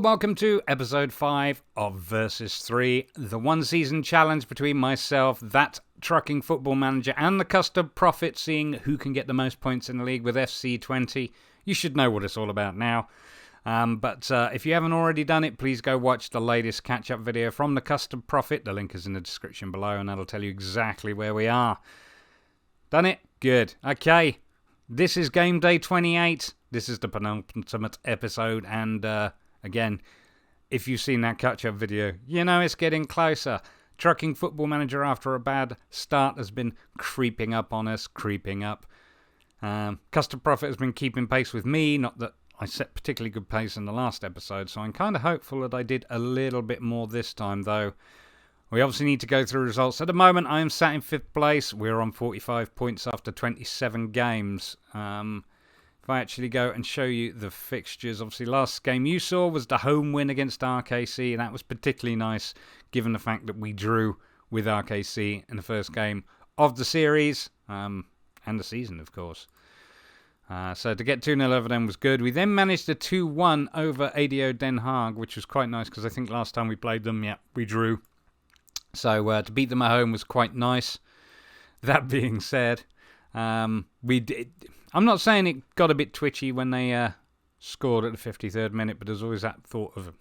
welcome to episode 5 of Versus 3, the one-season challenge between myself, that trucking football manager, and the Custard Prophet, seeing who can get the most points in the league with FC Twente. You should know what it's all about now. But if you haven't already done it, please go watch the latest catch-up video from the Custard Prophet. The link is in the description below, and that'll tell you exactly where we are. Done it? Good. Okay. This is game day 28. This is the penultimate episode, and again, if you've seen that catch-up video, you know it's getting closer. Trucking football manager after a bad start has been creeping up on us, Custard Prophet has been keeping pace with me, not that I set particularly good pace in the last episode, so I'm kind of hopeful that I did a little bit more this time, though. We obviously need to go through results. At the moment, I am sat in 5th place. We're on 45 points after 27 games. If I actually go and show you the fixtures, obviously last game you saw was the home win against RKC, and that was particularly nice given the fact that we drew with RKC in the first game of the series, and the season, of course. So to get 2-0 over them was good. We then managed a 2-1 over ADO Den Haag, which was quite nice because I think last time we played them, we drew. So to beat them at home was quite nice. That being said, we did. I'm not saying it got a bit twitchy when they scored at the 53rd minute, but there's always that thought of,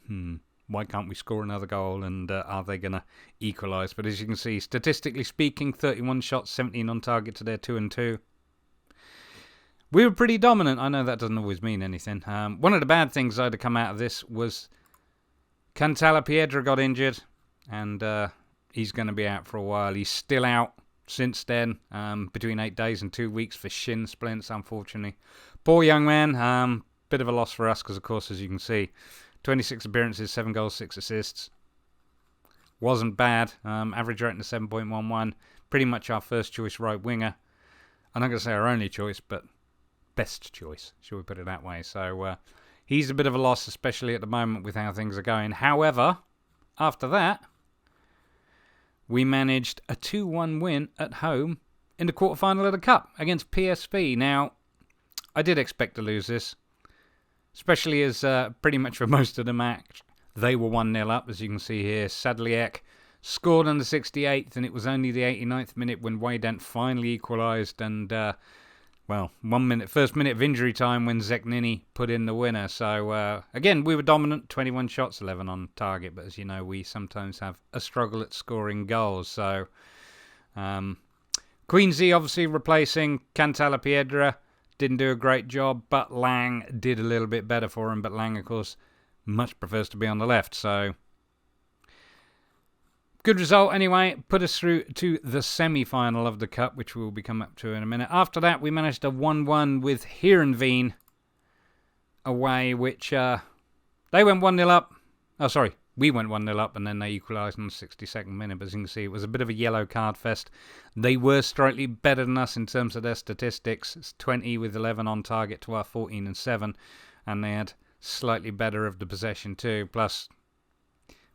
why can't we score another goal, and are they going to equalise? But as you can see, statistically speaking, 31 shots, 17 on target to their 2-2. We were pretty dominant. I know that doesn't always mean anything. One of the bad things that had to come out of this was Cantalapiedra got injured, and he's going to be out for a while. He's still out since then, between 8 days and 2 weeks for shin splints, unfortunately. Poor young man. Bit of a loss for us because, of course, as you can see, 26 appearances, 7 goals, 6 assists. Wasn't bad. Average rating of 7.11. Pretty much our first choice right winger. I'm not going to say our only choice, but best choice, shall we put it that way. So he's a bit of a loss, especially at the moment with how things are going. However, after that, we managed a 2-1 win at home in the quarterfinal of the Cup against PSV. Now, I did expect to lose this, especially as pretty much for most of the match, they were 1-0 up, as you can see here. Sadliek scored on the 68th, and it was only the 89th minute when Waydent finally equalised, and, first minute of injury time when Zeknini put in the winner. So, again, we were dominant, 21 shots, 11 on target, but as you know, we sometimes have a struggle at scoring goals. So, Queensy obviously replacing Cantalapiedra, didn't do a great job, but Lang did a little bit better for him, but Lang, of course, much prefers to be on the left, so good result anyway, put us through to the semi-final of the Cup, which we'll be coming up to in a minute. After that, we managed a 1-1 with Heerenveen away, which they went 1-0 up. Oh, sorry, we went 1-0 up, and then they equalised in the 62nd minute. But as you can see, it was a bit of a yellow card fest. They were slightly better than us in terms of their statistics. It's 20 with 11 on target to our 14 and 7, and they had slightly better of the possession too. Plus,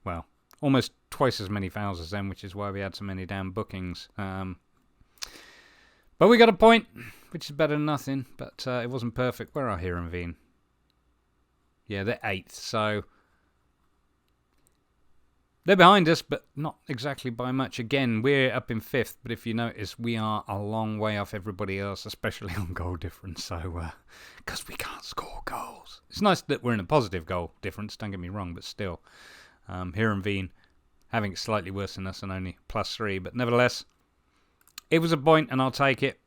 well, almost twice as many fouls as them, which is why we had so many damn bookings. But we got a point, which is better than nothing. But it wasn't perfect. Where are Heerenveen? Yeah, they're 8th, so they're behind us, but not exactly by much. Again, we're up in 5th, but if you notice, we are a long way off everybody else, especially on goal difference. So, because we can't score goals. It's nice that we're in a positive goal difference, don't get me wrong, but still. Heerenveen having it slightly worse than us and only +3, but nevertheless, it was a point and I'll take it.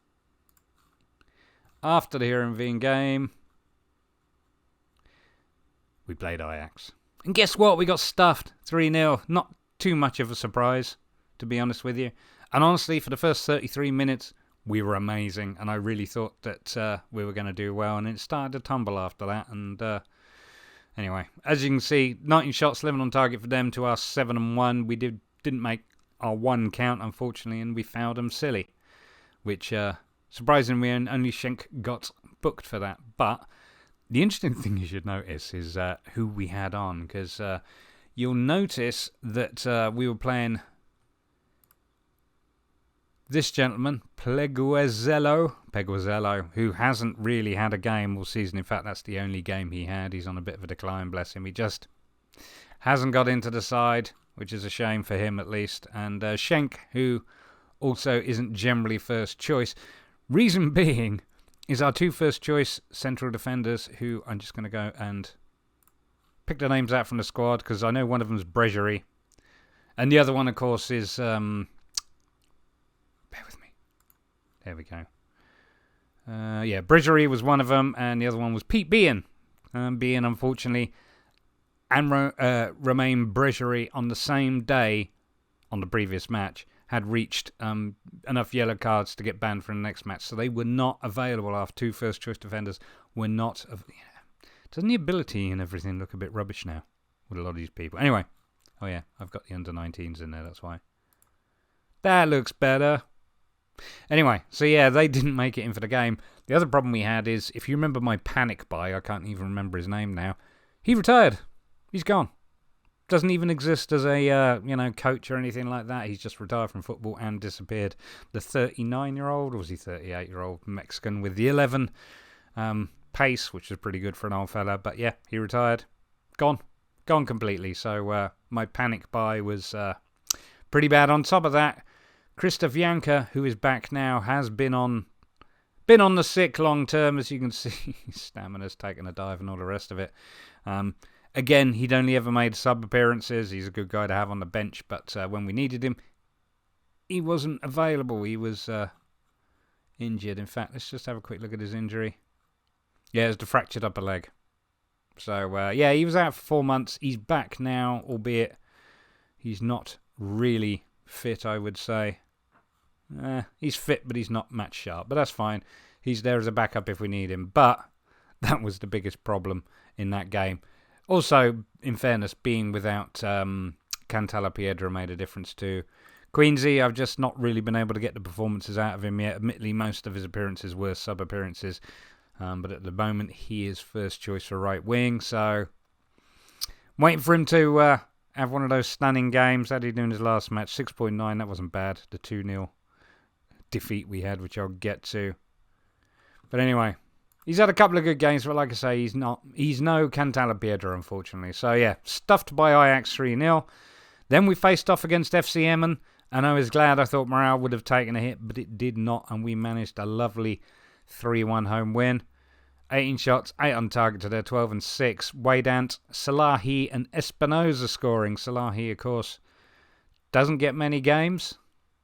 After the Heerenveen game, we played Ajax. And guess what? We got stuffed 3-0. Not too much of a surprise, to be honest with you. And honestly, for the first 33 minutes, we were amazing. And I really thought that we were going to do well. And it started to tumble after that. And anyway, as you can see, 19 shots, 11 on target for them to our 7 and 1. We didn't make our 1 count, unfortunately, and we fouled them silly. Which, surprisingly, only Schenk got booked for that. But the interesting thing you should notice is who we had on, because you'll notice that we were playing this gentleman, Peguazello, who hasn't really had a game all season. In fact, that's the only game he had. He's on a bit of a decline, bless him. He just Hasn't got into the side, which is a shame for him at least. And Schenk, who also isn't generally first choice. Reason being is our 2 first choice central defenders, who I'm just going to go and pick the names out from the squad, because I know one of them's Bregerie. And the other one, of course, is... bear with me. There we go. Bregerie was one of them, and the other one was Pete Bean. Bean, unfortunately, and Romain Bregerie on the same day on the previous match had reached enough yellow cards to get banned for the next match. So they were not available. Our 2 first choice defenders were not... Doesn't the ability and everything look a bit rubbish now with a lot of these people? Anyway. Oh yeah, I've got the under-19s in there, that's why. That looks better. Anyway, so yeah, they didn't make it in for the game. The other problem we had is, if you remember my panic buy, I can't even remember his name now, he retired. He's gone. Doesn't even exist as a coach or anything like that. He's just retired from football and disappeared. The 39-year-old, or was he 38-year-old Mexican with the 11 pace, which was pretty good for an old fella. But yeah, he retired. Gone completely. So my panic buy was pretty bad. On top of that, Krzysztof Janka, who is back now, has been on the sick long term, as you can see. His stamina's taken a dive and all the rest of it. Again, he'd only ever made sub appearances. He's a good guy to have on the bench, but when we needed him, he wasn't available. He was injured. In fact, let's just have a quick look at his injury. Yeah, it's the fractured upper leg. So, he was out for 4 months. He's back now, albeit he's not really fit, I would say. He's fit, but he's not match sharp. But that's fine. He's there as a backup if we need him. But that was the biggest problem in that game. Also, in fairness, being without Cantala Piedra made a difference too. Queensy, I've just not really been able to get the performances out of him yet. Admittedly, most of his appearances were sub-appearances. But at the moment, he is first choice for right wing. So, waiting for him to have one of those stunning games. How did he do in his last match? 6.9, that wasn't bad. The 2-0 defeat we had, which I'll get to. But anyway, he's had a couple of good games, but like I say, he's no Cantala Piedra, unfortunately. So yeah, stuffed by Ajax 3-0. Then we faced off against FC Emmen, and I was glad. I thought morale would have taken a hit, but it did not, and we managed a lovely 3-1 home win. 18 shots, 8 on target to their 12 and 6. Waydant, Salahi and Espinoza scoring. Salahi, of course, doesn't get many games.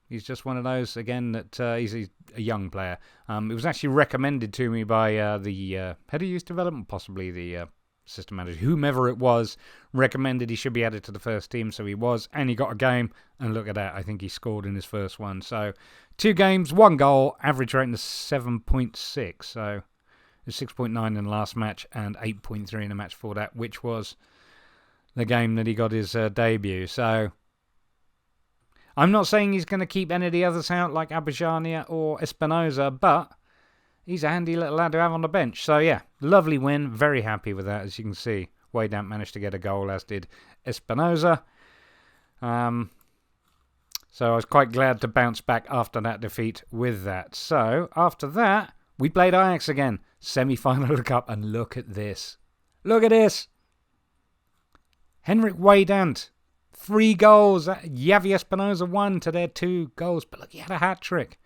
He's just one of those, again, that he's a young player. It was actually recommended to me by the head of youth development, possibly the assistant manager, whomever it was, recommended he should be added to the first team, so he was, and he got a game, and look at that, I think he scored in his first one. So, 2 games, 1 goal, average rating of 7.6, so 6.9 in the last match, and 8.3 in the match before that, which was the game that he got his debut. So, I'm not saying he's going to keep any of the others out, like Abajania or Espinoza, but he's a handy little lad to have on the bench. So, yeah, lovely win. Very happy with that, as you can see. Waydant managed to get a goal, as did Espinoza. So, I was quite glad to bounce back after that defeat with that. So, after that, we played Ajax again. Semi-final of the Cup, and look at this. Look at this. Henrik Waydant. 3 goals. Javi Espinoza 1 to their 2 goals. But look, he had a hat-trick.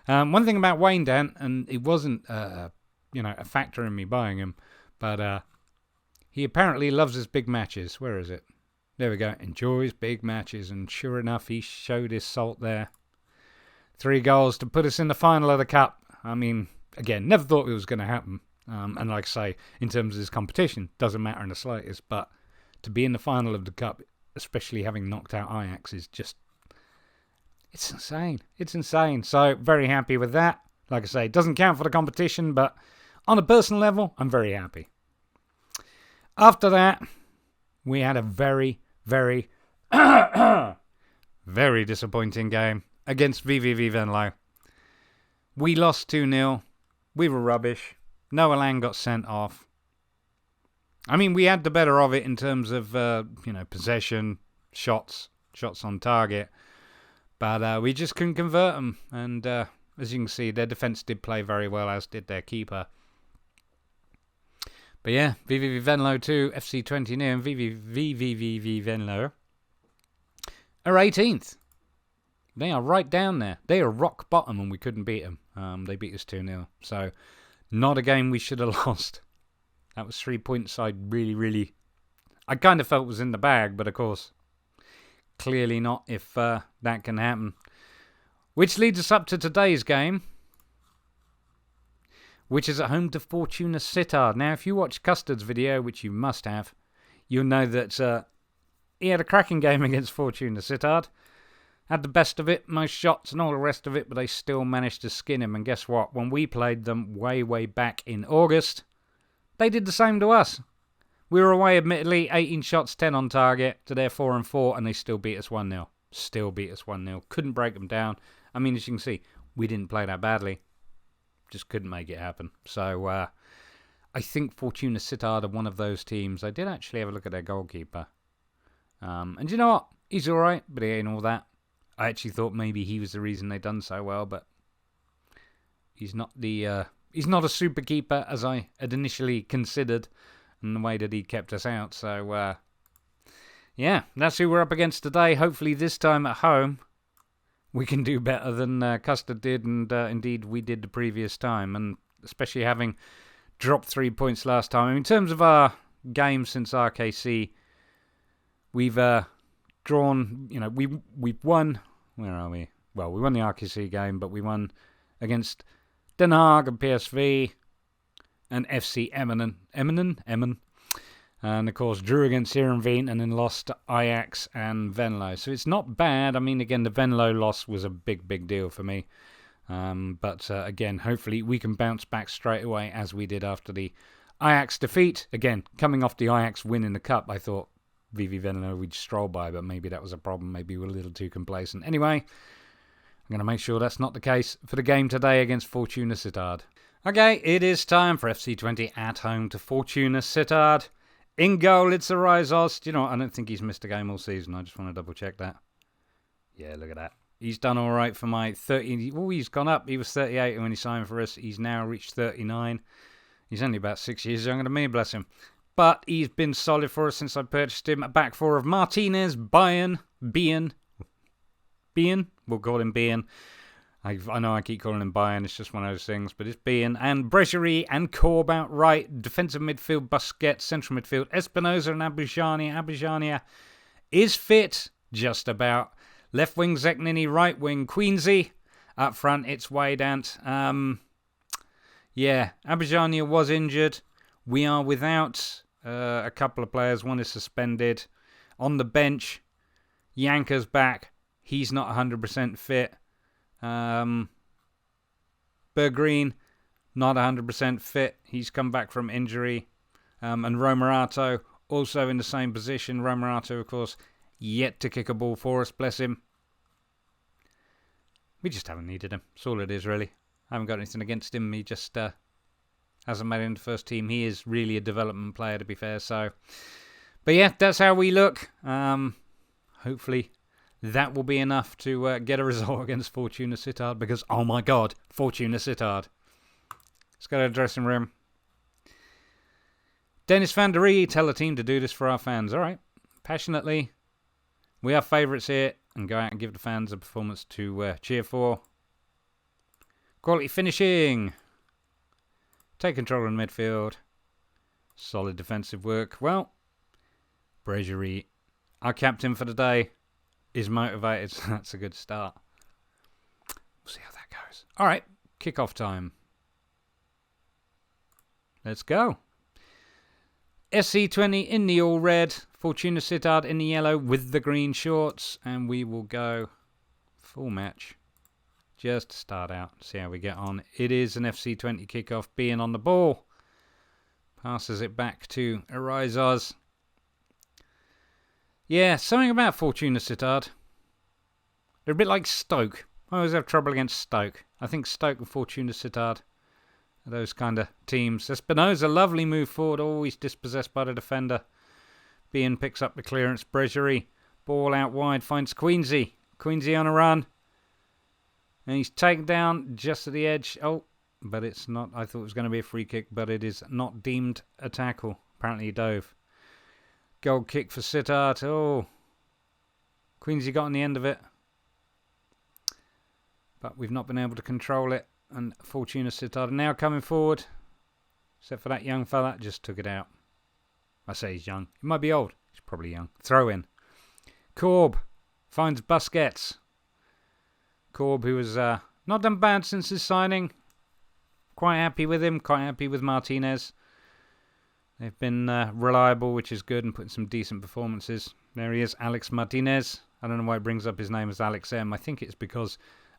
One thing about Waydant, and it wasn't a factor in me buying him, but he apparently loves his big matches. Where is it? There we go. Enjoys big matches. And sure enough, he showed his salt there. 3 goals to put us in the final of the Cup. I mean, again, never thought it was going to happen. And like I say, in terms of this competition, doesn't matter in the slightest. But to be in the final of the Cup, especially having knocked out Ajax, is just... It's insane. It's insane. So, very happy with that. Like I say, it doesn't count for the competition, but on a personal level, I'm very happy. After that, we had a very, very, very disappointing game against VVV Venlo. We lost 2-0. We were rubbish. Noah Lang got sent off. I mean, we had the better of it in terms of, possession, shots on target. But we just couldn't convert them. And as you can see, their defence did play very well, as did their keeper. But yeah, VVV Venlo 2, FC Twente and VVV Venlo are 18th. They are right down there. They are rock bottom and we couldn't beat them. They beat us 2-0. So, not a game we should have lost. That was 3 points I really... I kind of felt was in the bag, but of course, clearly not if that can happen. Which leads us up to today's game, which is at home to Fortuna Sittard. Now, if you watch Custard's video, which you must have, you'll know that he had a cracking game against Fortuna Sittard. Had the best of it, most shots and all the rest of it, but they still managed to skin him. And guess what? When we played them way back in August, they did the same to us. We were away, admittedly, 18 shots, 10 on target to their 4-4, and they still beat us 1-0. Still beat us 1-0. Couldn't break them down. I mean, as you can see, we didn't play that badly. Just couldn't make it happen. So, I think Fortuna Sittard are one of those teams. I did actually have a look at their goalkeeper. And you know what? He's alright, but he ain't all that. I actually thought maybe he was the reason they done so well, but he's not he's not a super keeper as I had initially considered, and the way that he kept us out. So yeah, that's who we're up against today. Hopefully this time at home we can do better than Custard did, and indeed we did the previous time, and especially having dropped 3 points last time. I mean, in terms of our games since RKC, we've drawn, you know, we've won. Where are we? Well, we won the RKC game, but we won against Den Haag and PSV and FC Emmen. And of course, drew against Heerenveen and then lost to Ajax and Venlo. So it's not bad. I mean, again, the Venlo loss was a big deal for me. But again, hopefully we can bounce back straight away as we did after the Ajax defeat. Again, coming off the Ajax win in the Cup, I thought VV Venlo we'd stroll by, but maybe that was a problem. Maybe we were a little too complacent. Anyway, I'm going to make sure that's not the case for the game today against Fortuna Sittard. Okay, it is time for FC Twente at home to Fortuna Sittard. In goal, it's Arizos. Do you know what? I don't think he's missed a game all season. I just want to double check that. Yeah, look at that. He's done all right for my 30. Oh, he's gone up. He was 38 when he signed for us. He's now reached 39. He's only about 6 years younger than me, bless him. But he's been solid for us since I purchased him. A back four of Martinez, Bean. We'll call him Bean. I know I keep calling him Bayern. It's just one of those things. But it's Bean. And Bregerie and Korb out right. Defensive midfield, Busquets. Central midfield, Espinoza and Abujania. Abujania is fit, just about. Left wing, Zeknini. Right wing, Queensy. Up front, it's Waydant. Yeah, Abujania was injured. We are without a couple of players. One is suspended. On the bench, Yanka's back. He's not 100% fit. Bergreen, not 100% fit. He's come back from injury. And Romerato, also in the same position. Romerato, of course, yet to kick a ball for us, bless him. We just haven't needed him. That's all it is, really. I haven't got anything against him. He just hasn't made it into the first team. He is really a development player, to be fair. So, but yeah, that's how we look. Hopefully that will be enough to get a result against Fortuna Sittard, because, oh my God, Fortuna Sittard. Let's go to the dressing room. Dennis van der Rie, tell the team to do this for our fans. All right, passionately. We are favourites here, and go out and give the fans a performance to cheer for. Quality finishing. Take control in midfield. Solid defensive work. Well, Bregerie, our captain for the day, is motivated, so that's a good start. We'll see how that goes. All right, kick-off time. Let's go. SC Twente in the all red, Fortuna Sittard in the yellow with the green shorts, and we will go full match. Just to start out, see how we get on. It is an FC Twente kickoff, being on the ball. Passes it back to Arizos. Yeah, something about Fortuna Sittard. They're a bit like Stoke. I always have trouble against Stoke. I think Stoke and Fortuna Sittard are those kind of teams. Espinoza, lovely move forward, always dispossessed by the defender. Bean picks up the clearance. Bregerie, ball out wide, finds Queensy. Queensy on a run. And he's taken down just at the edge. Oh, but it's not. I thought it was going to be a free kick, but it is not deemed a tackle. Apparently he dove. Goal kick for Sittard. Oh, Queensy got on the end of it, but we've not been able to control it. And Fortuna Sittard are now coming forward, except for that young fella, just took it out. I say he's young. He might be old. He's probably young. Throw in. Korb finds Busquets. Korb, who has not done bad since his signing. Quite happy with him. Quite happy with Martinez. They've been reliable, which is good, and putting some decent performances. There he is, Alex Martinez. I don't know why it brings up his name as Alex M. I think it's because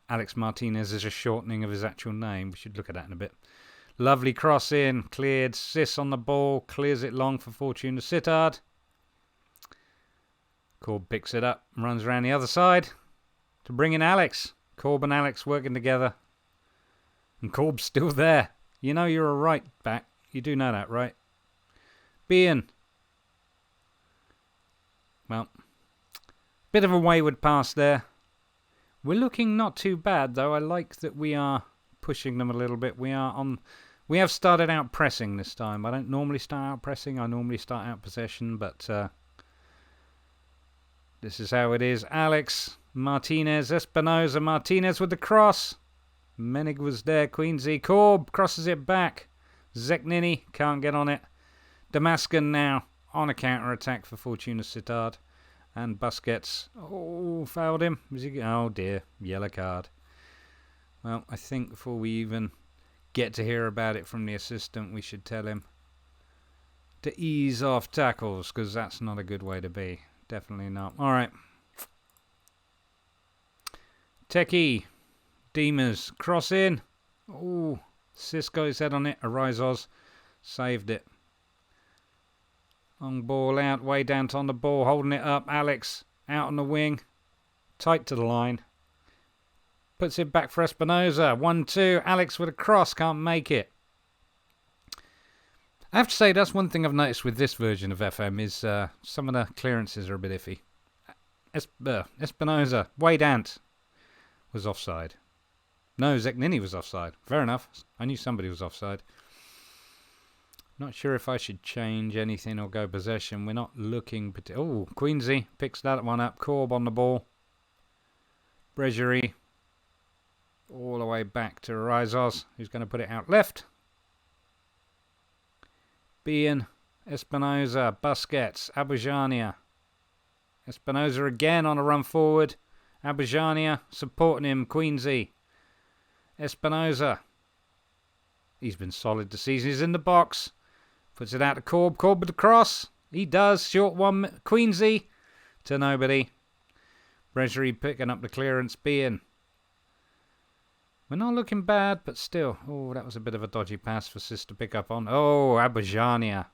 Alex Martinez is a shortening of his actual name. We should look at that in a bit. Lovely cross in. Cleared. Sis on the ball. Clears it long for Fortuna Sittard. Korb picks it up and runs around the other side to bring in Alex. Korb and Alex working together. And Korb's still there. You know you're a right back. You do know that, right? Bean. Well, bit of a wayward pass there. We're looking not too bad, though. I like that we are pushing them a little bit. We have started out pressing this time. I don't normally start out pressing. I normally start out possession, but this is how it is. Alex, Martinez, Espinosa, Martinez with the cross. Menig was there, Queensy. Korb crosses it back. Zeknini can't get on it. Damascus now on a counter-attack for Fortuna Sittard. And Busquets, fouled him. Oh dear, yellow card. Well, I think before we even get to hear about it from the assistant, we should tell him to ease off tackles, because that's not a good way to be. Definitely not. All right. Techie. Demers. Cross in. Oh, Cisco's head on it. Arizos saved it. Long ball out. Way down on the ball. Holding it up. Alex out on the wing. Tight to the line. Puts it back for Espinosa. 1-2. Alex with a cross. Can't make it. I have to say, that's one thing I've noticed with this version of FM is some of the clearances are a bit iffy. Espinosa, Wade Ant was offside. No, Zeknini was offside. Fair enough. I knew somebody was offside. Not sure if I should change anything or go possession. We're not looking... Oh, Queensy picks that one up. Korb on the ball. Bregerie. All the way back to Rizos, who's going to put it out left. Bean, Espinosa, Busquets, Abujania. Espinosa again on a run forward. Abujania supporting him. Queensy. Espinosa. He's been solid this season. He's in the box. Puts it out to Korb. Korb with the cross. He does. Short one. Queensy to nobody. Bregerie picking up the clearance. Bean. We're not looking bad, but still. Oh, that was a bit of a dodgy pass for Sis to pick up on. Oh, Abujania.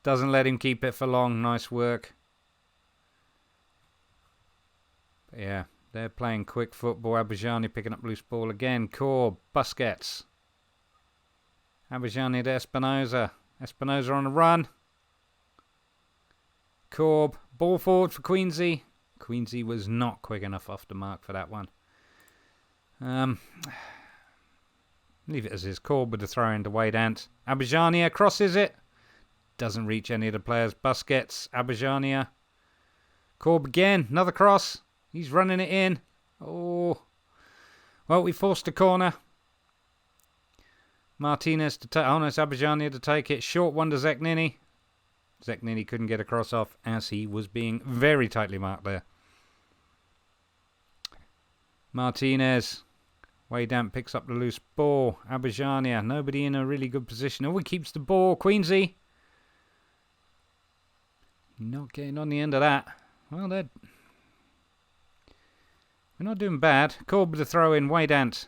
Doesn't let him keep it for long. Nice work. But yeah, they're playing quick football. Abujania picking up loose ball again. Korb. Busquets. Abujania to Espinosa. Espinosa on a run. Korb. Ball forward for Queensy. Queensy was not quick enough off the mark for that one. Leave it as is. Korb with the throw in to Wade Ant. Abujania crosses it. Doesn't reach any of the players. Busquets. Abujania. Korb again. Another cross. He's running it in. Oh. Well, we forced a corner. Martinez to take. Oh no, it's Abujania to take it. Short one to Zeknini. Zeknini couldn't get a cross off as he was being very tightly marked there. Martinez. Waydamp picks up the loose ball. Abujania. Nobody in a really good position. Oh, he keeps the ball. Queensy. Not getting on the end of that. Well, we're not doing bad. Korb with a throw in. Waydant.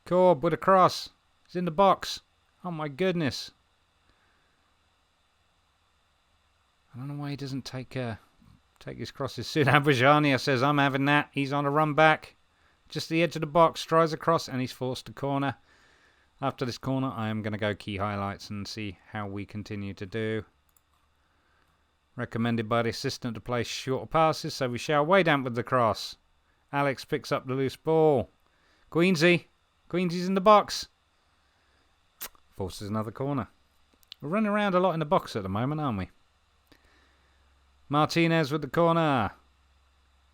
Korb with a cross. He's in the box. Oh my goodness. I don't know why he doesn't take his crosses soon. Abujania says, I'm having that. He's on a run back. Just the edge of the box, tries across, and he's forced to corner. After this corner, I am going to go key highlights and see how we continue to do. Recommended by the assistant to play shorter passes, so we shall. Waydamp with the cross. Alex picks up the loose ball. Queensy. Queensy's in the box. Forces another corner. We're running around a lot in the box at the moment, aren't we? Martinez with the corner.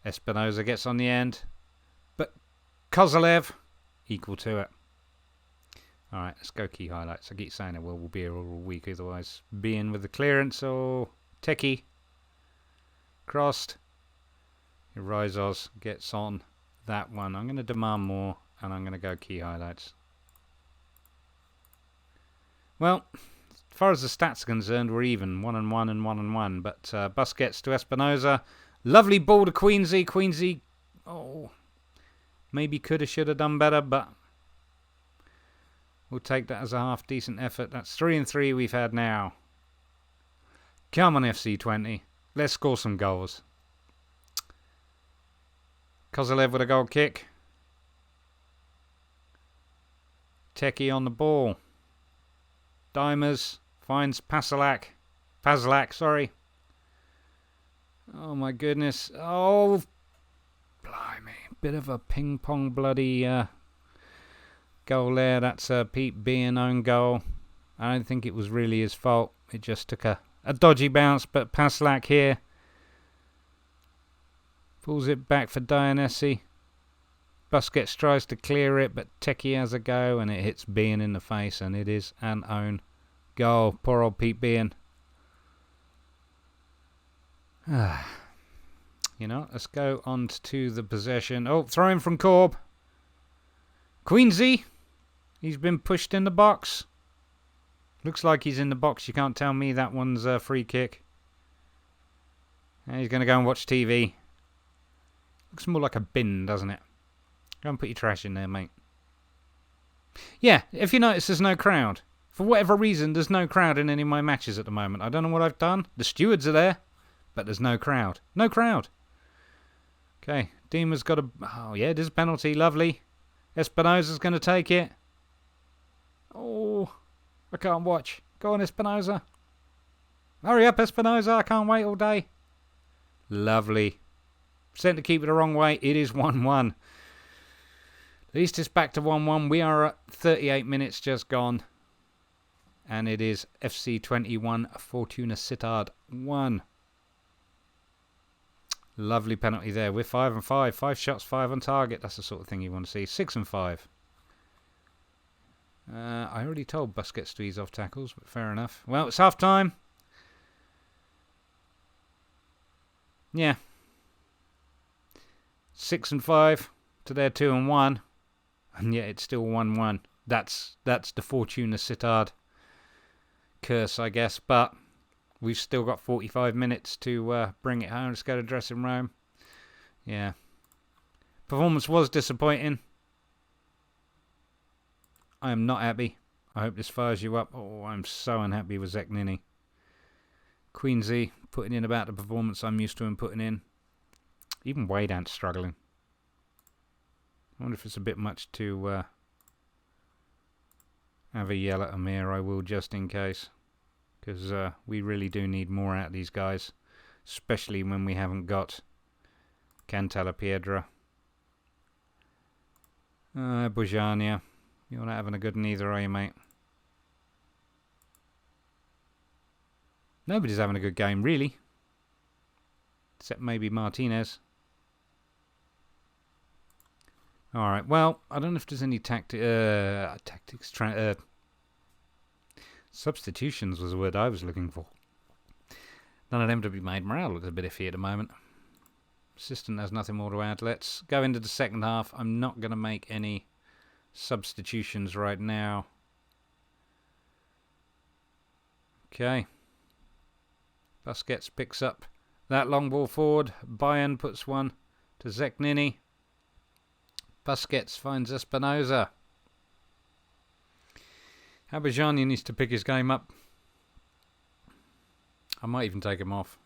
Espinosa gets on the end. But Kozalev equal to it. Alright, let's go key highlights. I keep saying it, we'll be here all week otherwise. Being with the clearance or Techie. Crossed. Rizos gets on that one. I'm going to demand more and I'm going to go key highlights. Well, as far as the stats are concerned, we're even. 1 and 1 and 1 and 1. But Busquets to Espinosa. Lovely ball to Queensy. Queensy, oh, maybe could have, should have done better, but we'll take that as a half decent effort. That's 3 and 3 we've had now. Come on, FC Twente. Let's score some goals. Kozalev with a goal kick. Techie on the ball. Dimers finds Pasalak. Sorry. Oh my goodness. Oh, blimey. Bit of a ping pong bloody goal there. That's Pete being own goal. I don't think it was really his fault. It just took a dodgy bounce, but Pasalak here pulls it back for Dianesi. Busquets tries to clear it, but Techie has a go, and it hits Bean in the face, and it is an own goal. Poor old Pete Bean. You know, let's go on to the possession. Oh, throw in from Corb. Queensy. He's been pushed in the box. Looks like he's in the box. You can't tell me that one's a free kick. And he's going to go and watch TV. Looks more like a bin, doesn't it? Go and put your trash in there, mate. Yeah, if you notice, there's no crowd. For whatever reason, there's no crowd in any of my matches at the moment. I don't know what I've done. The stewards are there, but there's no crowd. No crowd. Okay, Dima's got a... Oh, yeah, there's a penalty. Lovely. Espinosa's going to take it. Oh, I can't watch. Go on, Espinosa. Hurry up, Espinosa. I can't wait all day. Lovely. Sent to keep it the wrong way. It is 1-1. At least it's back to 1-1. We are at 38 minutes just gone. And it is FC 21, Fortuna Sittard 1. Lovely penalty there. We're 5 and 5. 5 shots, 5 on target. That's the sort of thing you want to see. 6 and 5. I already told Busquets to ease off tackles, but fair enough. Well, it's half time. Yeah. 6 and 5 to their 2 and 1. And yet it's still 1-1. That's the Fortuna Sittard curse, I guess. But we've still got 45 minutes to bring it home. Let's go to dressing room. Yeah. Performance was disappointing. I am not happy. I hope this fires you up. Oh, I'm so unhappy with Zeknini. Queensy putting in about the performance I'm used to him putting in. Even Waydant's struggling. I wonder if it's a bit much to have a yell at him here. I will, just in case. Because we really do need more out of these guys. Especially when we haven't got Cantala Piedra. Bujania. You're not having a good one either, are you, mate? Nobody's having a good game, really. Except maybe Martinez. Alright, well, I don't know if there's any tactics. Substitutions was the word I was looking for. None of them to be made. Morale looks a bit iffy at the moment. Assistant has nothing more to add. Let's go into the second half. I'm not going to make any substitutions right now. Okay. Busquets picks up that long ball forward. Bayern puts one to Zeknini. Busquets finds Espinosa. Abajani needs to pick his game up. I might even take him off.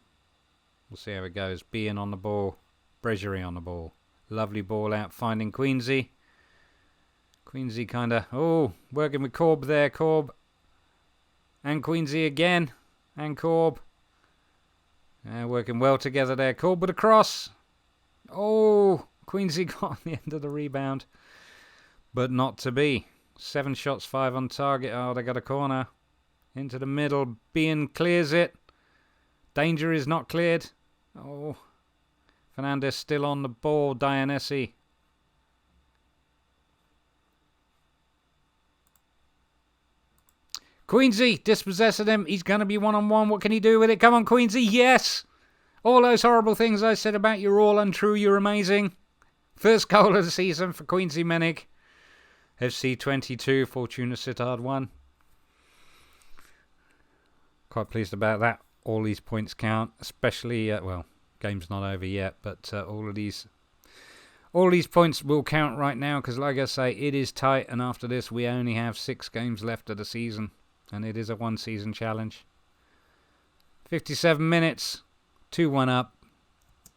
We'll see how it goes. Being on the ball. Bregerie on the ball. Lovely ball out, finding Queensy. Queensy kind of... Oh, working with Corb there. Corb. And Queensy again. And Corb. Working well together there. Corb with a cross. Oh, Queensy got on the end of the rebound. But not to be. 7 shots, 5 on target. Oh, they got a corner. Into the middle. Bean clears it. Danger is not cleared. Oh. Fernandez still on the ball. Dianesi. Queensy dispossessing him. He's going to be one-on-one. What can he do with it? Come on, Queensy. Yes! All those horrible things I said about you are all untrue. You're amazing. First goal of the season for Queensy Menig. FC 22, Fortuna Sittard 1. Quite pleased about that. All these points count, especially, well, game's not over yet, but all these points will count right now because, like I say, it is tight, and after this we only have 6 games left of the season, and it is a one-season challenge. 57 minutes, 2-1 up,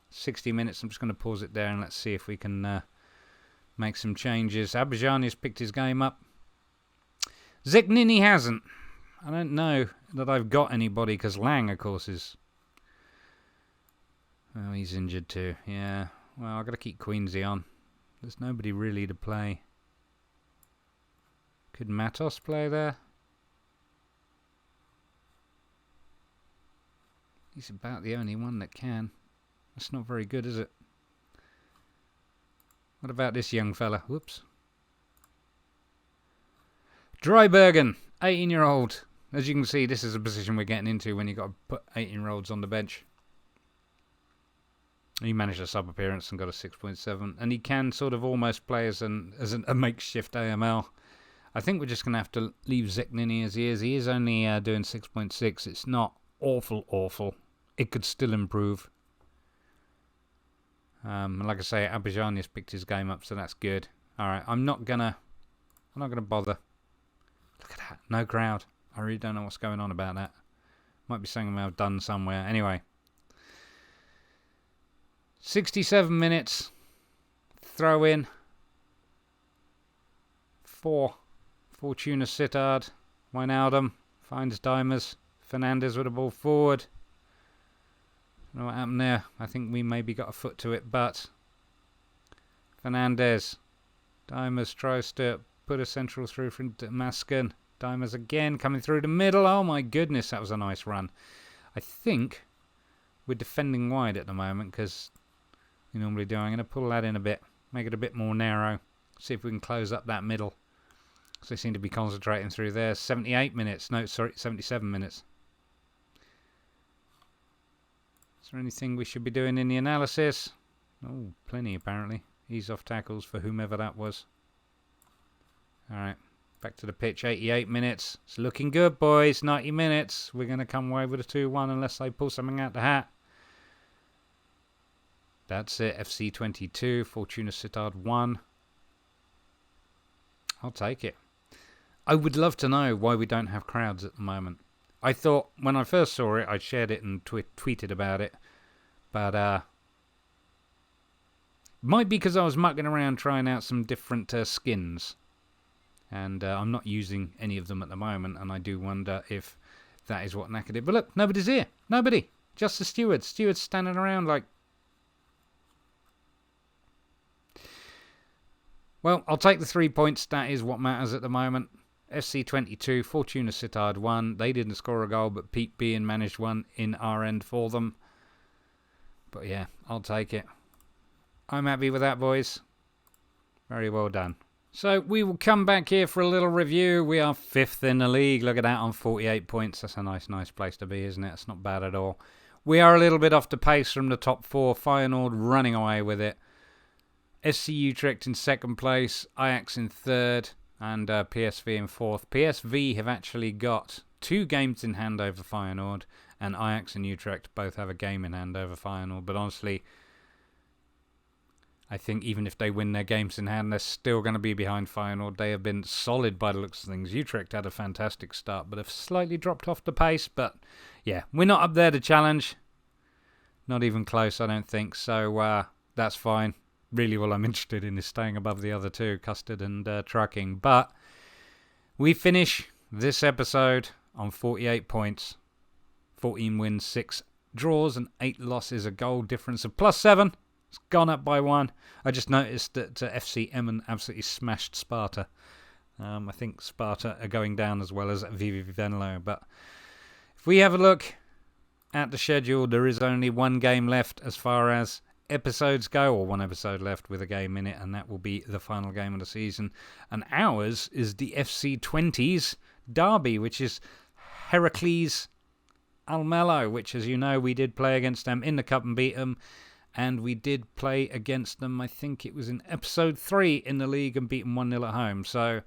60 minutes. I'm just going to pause it there and let's see if we can make some changes. Abajani has picked his game up. Zignini hasn't. I don't know that I've got anybody because Lang, of course, is... Oh, he's injured too. Yeah. Well, I've got to keep Queensy on. There's nobody really to play. Could Matos play there? He's about the only one that can. That's not very good, is it? What about this young fella? Whoops. Drybergen, 18-year-old. As you can see, this is a position we're getting into when you've got to put 18-year-olds on the bench. He managed a sub-appearance and got a 6.7. And he can sort of almost play as a makeshift AML. I think we're just going to have to leave Zignini as he is. He is only doing 6.6. It's not awful. It could still improve. Like I say, Abajani has picked his game up, so that's good. Alright, I'm not gonna bother. Look at that. No crowd. I really don't know what's going on about that. Might be something I've done somewhere. Anyway. 67 minutes. Throw in. 4. Fortuna Sittard. Wijnaldum finds Dimers. Fernandez with the ball forward. Don't know what happened there. I think we maybe got a foot to it, but Fernandez. Dimers tries to put a central through from Maskin. Dimers again coming through the middle. Oh my goodness, that was a nice run. I think we're defending wide at the moment because we normally do. I'm going to pull that in a bit, make it a bit more narrow. See if we can close up that middle. So they seem to be concentrating through there. 78 minutes. No, sorry, 77 minutes. Is there anything we should be doing in the analysis? Oh, plenty apparently. Ease off tackles for whomever that was. Alright, back to the pitch. 88 minutes. It's looking good, boys. 90 minutes. We're going to come away with a 2-1 unless they pull something out the hat. That's it. FC 22. Fortuna Sittard 1. I'll take it. I would love to know why we don't have crowds at the moment. I thought when I first saw it, I shared it and tweeted about it. But might be because I was mucking around trying out some different skins. And I'm not using any of them at the moment. And I do wonder if that is what knackered it. But look, nobody's here. Nobody. Just the stewards. Stewards standing around like... Well, I'll take the 3 points. That is what matters at the moment. FC 22, Fortuna Sittard 1. They didn't score a goal, but Pete Bean managed one in our end for them. But yeah, I'll take it. I'm happy with that, boys. Very well done. So we will come back here for a little review. We are 5th in the league. Look at that, on 48 points. That's a nice place to be, isn't it? It's not bad at all. We are a little bit off the pace from the top 4. Feyenoord running away with it. SC Utrecht in 2nd place. Ajax in 3rd. And PSV in 4th. PSV have actually got 2 games in hand over Feyenoord. And Ajax and Utrecht both have a game in hand over Feyenoord. But honestly, I think even if they win their games in hand, they're still going to be behind Feyenoord. They have been solid by the looks of things. Utrecht had a fantastic start, but have slightly dropped off the pace. But yeah, we're not up there to challenge. Not even close, I don't think. So that's fine. Really, all I'm interested in is staying above the other 2, Custard and Trucking. But we finish this episode on 48 points. 14 wins, 6 draws, and 8 losses. A goal difference of +7. It's gone up by 1. I just noticed that FC Emmen absolutely smashed Sparta. I think Sparta are going down as well as VV Venlo. But if we have a look at the schedule, there is only one game left as far as episodes go, or one episode left with a game in it, and that will be the final game of the season. And ours is the FC Twente's derby, which is Heracles Almelo, which, as you know, we did play against them in the cup and beat them. And we did play against them, I think it was in episode 3 in the league, and beat them 1-0 at home. So,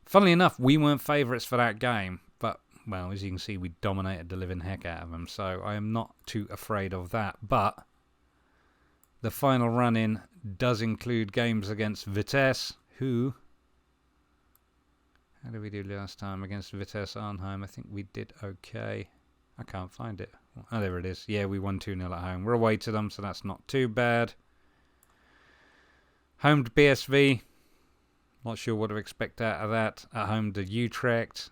funnily enough, we weren't favourites for that game. But, well, as you can see, we dominated the living heck out of them. So, I am not too afraid of that. But the final run-in does include games against Vitesse, who... How did we do last time against Vitesse Arnhem? I think we did okay. I can't find it. Oh, there it is. Yeah, we won 2-0 at home. We're away to them, so that's not too bad. Home to PSV. Not sure what to expect out of that. At home to Utrecht.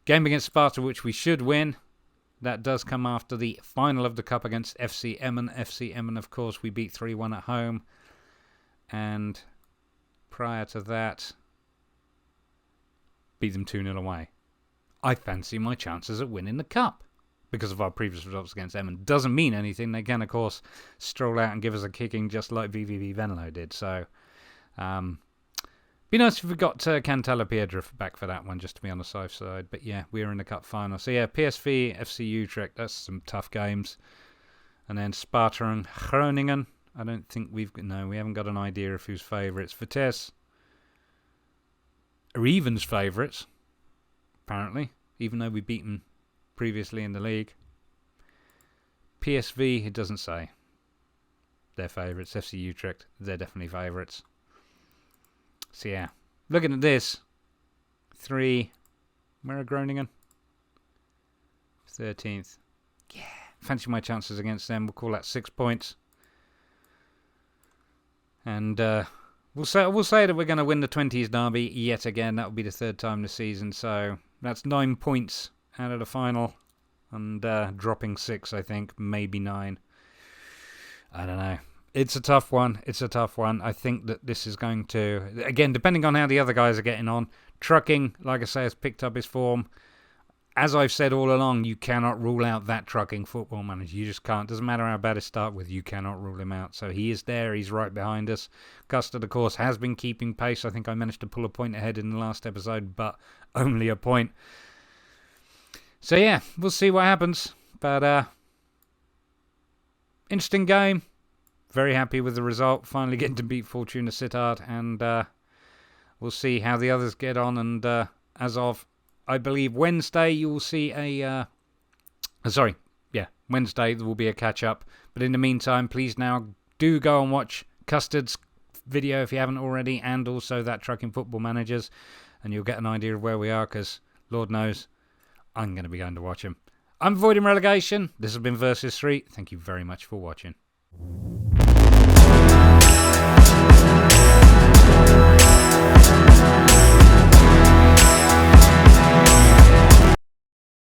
Game against Sparta, which we should win. That does come after the final of the Cup against FC Emmen. FC Emmen, of course, we beat 3-1 at home. And prior to that, beat them 2-0 away. I fancy my chances of winning the Cup because of our previous results against Emmen. Doesn't mean anything. They can, of course, stroll out and give us a kicking just like VVV Venlo did. So, be nice if we got Cantala Piedra back for that one, just to be on the safe side. But yeah, we're in the Cup final. So yeah, PSV, FC Utrecht, that's some tough games. And then Sparta and Groningen. I don't think we haven't got an idea of who's favourites. Vitesse are evens favourites, apparently, even though we beat them previously in the league. PSV, it doesn't say. They're favourites. FC Utrecht, they're definitely favourites. So yeah, looking at this, 3, where are Groningen? 13th. Yeah, fancy my chances against them. We'll call that 6 points. And we'll say that we're going to win the 20s derby yet again. That will be the 3rd time this season. So that's 9 points out of the final. And dropping 6, I think. Maybe 9. I don't know. It's a tough one. I think that this is going to... Again, depending on how the other guys are getting on. Trucking, like I say, has picked up his form. As I've said all along, you cannot rule out that Trucking football manager. You just can't. Doesn't matter how bad it start with, you cannot rule him out. So he is there. He's right behind us. Custard, of course, has been keeping pace. I think I managed to pull a point ahead in the last episode, but only a point. So yeah, we'll see what happens. But interesting game. Very happy with the result. Finally getting to beat Fortuna Sittard. And we'll see how the others get on. And as of... I believe Wednesday you will see Wednesday there will be a catch-up. But in the meantime, please now do go and watch Custard's video if you haven't already, and also that Trucking Football Managers, and you'll get an idea of where we are, because Lord knows I'm going to be going to watch him. I'm avoiding relegation. This has been Versus 3. Thank you very much for watching.